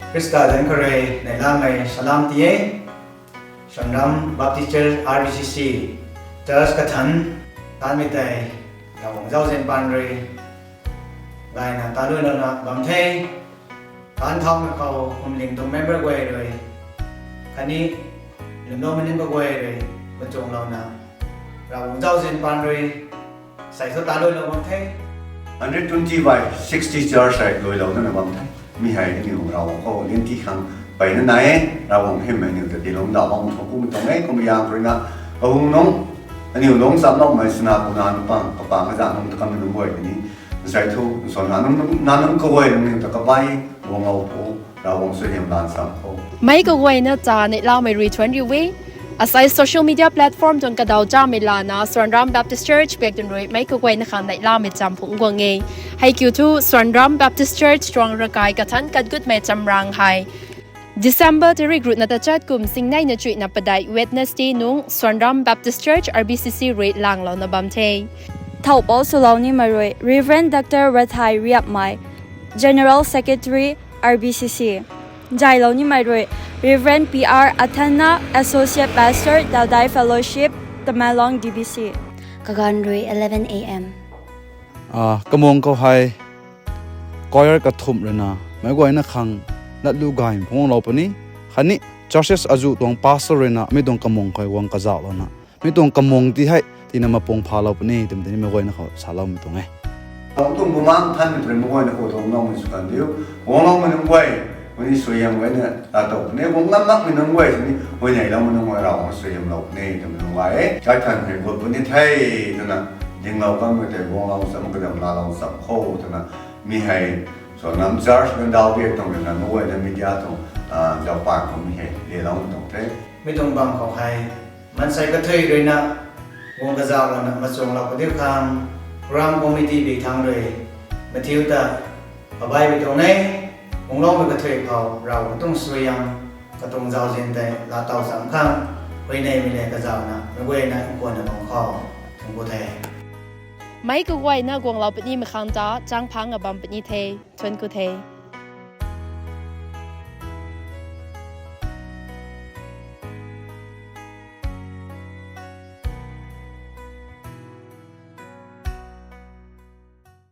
Krista dan kare nei la mai salam tie Sangam Baptist Church RBCC Church ka than tan mi tai la wong zau zen pan re gai na ta lu na bam the tan thong na kau hum ling tung member gwe re khani lim no manin ba gwe re ba chong lo na la wong zau zen pan re sai so ta lu na bam the 120 by 60 church ai loi lo na bam the mi hai niเราก็เลี้ยงที่ครั้งไปนั่นไหนเราคงเห็นไหมนี่แต่ที่เราดาวของชมพูตรงไหนก็ไม่ยากเลยนะเราคงน้องอันนี้น้องสามน้องไม่สนาบุญานปังกับปังอาจารย์น้องตะกันมันบ่อยนี่ใส่ทุกส่วนนั้นก็บ่อยนี่แต่ก็ไปวงเราผู้เราวงสุดเห็นด้านสังคมไม่ก็ไว้นะจ๊ะในเราไม่รีทวนรีวิวอาศัยโซเชียลมีเดียแพลตฟอร์มจนกระดาวจ้าเมลานะส่วนรัมแบปติสต์เชิร์ชเปียกจนรวยไม่ก็ไว้นะคะในเราไม่จำผงกวงเงยให้คิวทูส่วนรัมแบปติสต์เชิร์ชตรองระกายกระทันกัดกุดไม่จำรังไฮDecember ที่รีกรุณาจัดกลุ่มสิ่งในนจุยนับประดาย Wednesday นุ่งส่วนรัมแบปติสต์เชิร์ช RBCC เรทลางเหล่านับบัมเทเท่าปอสุลานิมารวย Reverend Dr. Rathai Riapmai General Secretary RBCC ใจเหล่านี้มารวย Reverend PR Athana Associate Pastor Daldai Fellowship Tamalong DBC กะกันรวย 11 a.m. กมงเขาให้ก้อยกระทุ่มเลยนะไม่ก้อยนะคังนัดลูกไก่พงเราปนี้ขันนี้ Churches อาจุตรง Pastor เลยนะไม่ตรงกมงเขาวังกระเจ้าแล้วนะไม่ตรงกมงที่ให้ที่นำมาปงพาเราปนี้แต่ไม่ก้อยนะเขาสาเราไม่ตรงไงตรงบุมังท่านเป็นมวยนะโคตรน้องมันสุกันเดียววงน้องมันมวยวันนี้สวยยังไว้เนี่ยตาโตเนี่ยวงน้ำนักมันมวยทีนี้วันใหญ่เรามันมวยเราสวยยังเราเนี่ยทำมันไว้ใช้ทันให้คนวันนี้ไทยนั่นนะยิงเราก็ไม่แต่วงเราสมกันเราเราสับโค้นั่นนะมีให้ส่วนน้ำจัร์เป็นดาวเบียตรงนั้นมวยในมีเดียตรงเจ้าปากของมีให้เดี๋ยวเราตรงเท่ไม่ต้องบังของใครมันใส่กระเทยเลยนะวงกระเจ้าเรานะมาส่งเราไปเที่ยวคางรำคอมมิตี้ไปทางเลยมาเที่ยวแต่เอาไปตรงไหนวงล้อมไปกระเทยเขาเราต้องสวยยังก็ต้องเจ้าเส้นแต่ลาเตาสามข้างไว้ในมีแรงกระเจ้านะไม่เว้นนะควรจะมองข้อถึงกูแทนไม่ก็ไว้นะกวงเราปนี้มาคังจ้าจ้างพังกับบัมปนี้เทชวนกูเท